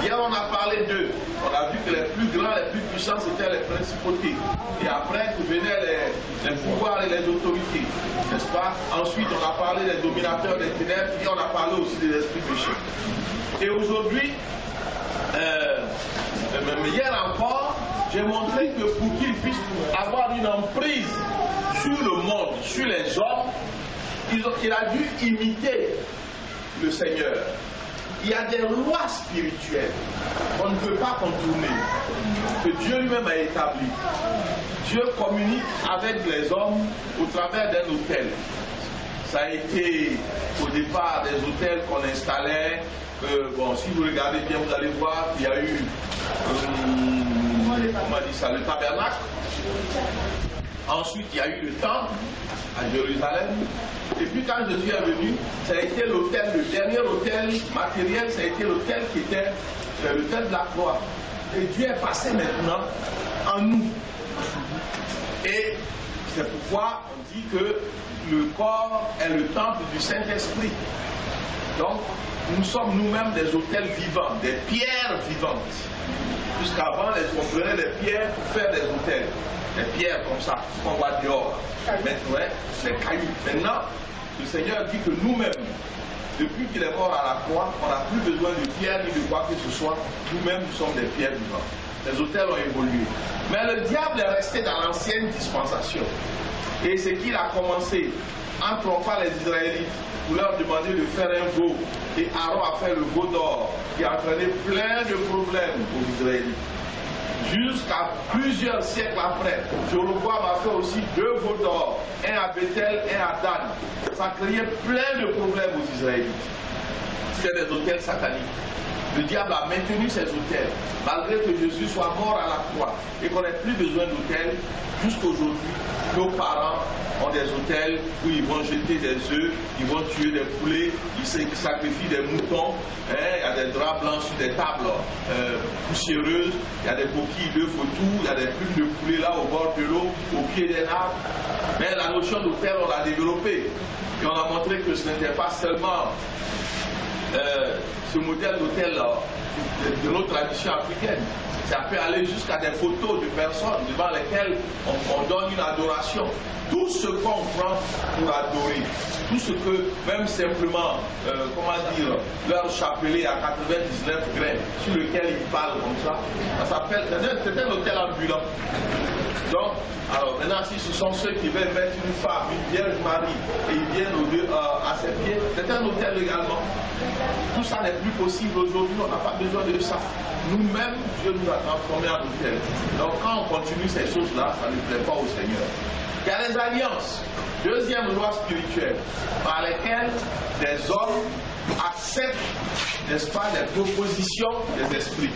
Hier, on a parlé d'eux. On a vu que les plus grands, les plus puissants, c'était les principautés. Et après, venaient les pouvoirs et les autorités. N'est-ce pas? Ensuite, on a parlé des dominateurs des ténèbres et on a parlé aussi des esprits péchés. Et aujourd'hui, même hier encore, j'ai montré que pour qu'ils puissent avoir une emprise sur le monde, sur les hommes, il a dû imiter le Seigneur. Il y a des lois spirituelles qu'on ne peut pas contourner, que Dieu lui-même a établies. Dieu communique avec les hommes au travers d'un autel. Ça a été au départ des autels qu'on installait. Bon, si vous regardez bien, vous allez voir qu'il y a eu, comment on dit ça, le tabernacle. Ensuite, il y a eu le temple à Jérusalem. Et puis quand Jésus est venu, ça a été l'autel, le dernier autel matériel, ça a été l'autel qui était l'autel de la croix. Et Dieu est passé maintenant en nous. Et c'est pourquoi on dit que le corps est le temple du Saint-Esprit. Donc, nous sommes nous-mêmes des autels vivants, des pierres vivantes. Jusqu'avant, on prenait des pierres pour faire des autels. Des pierres comme ça, qu'on voit dehors. Maintenant, les cailloux. Maintenant, le Seigneur dit que nous-mêmes, depuis qu'il est mort à la croix, on n'a plus besoin de pierres ni de quoi que ce soit. Nous-mêmes, nous sommes des pierres vivantes. Les autels ont évolué. Mais le diable est resté dans l'ancienne dispensation. Et c'est qu'il a commencé en trompant les Israélites pour leur demander de faire un veau. Et Aaron a fait le veau d'or qui a entraîné plein de problèmes aux Israélites. Jusqu'à plusieurs siècles après, Jéroboam a fait aussi 2 veaux d'or, un à Bethel, un à Dan. Ça a créé plein de problèmes aux Israélites. C'était des autels sataniques. Le diable a maintenu ces autels, malgré que Jésus soit mort à la croix et qu'on n'ait plus besoin d'autels. Jusqu'aujourd'hui, nos parents ont des autels où ils vont jeter des œufs, ils vont tuer des poulets, ils sacrifient des moutons, il y a des draps blancs sur des tables poussiéreuses, il y a des coquilles d'œufs autour, il y a des plumes de poulet là au bord de l'eau, au pied des arbres. Mais la notion d'autel, on l'a développée et on a montré que ce n'était pas seulement ce modèle d'hôtel de notre tradition africaine. Ça peut aller jusqu'à des photos de personnes devant lesquelles on donne une adoration. Tout ce qu'on prend pour adorer, tout ce que, même simplement, comment dire, leur chapelet à 99 graines sur lequel ils parlent comme ça s'appelle, c'est un hôtel ambulant. Donc, alors maintenant, si ce sont ceux qui veulent mettre une femme, une Vierge Marie, et ils viennent à ses pieds, c'est un hôtel également. Tout ça n'est plus possible aujourd'hui, on n'a pas besoin de ça. Nous-mêmes, Dieu nous a transformés en hôtel. Donc quand on continue ces choses-là, ça ne plaît pas au Seigneur. Il y a les alliances. Deuxième loi spirituelle, par lesquelles des hommes acceptent, n'est-ce pas, les propositions des esprits.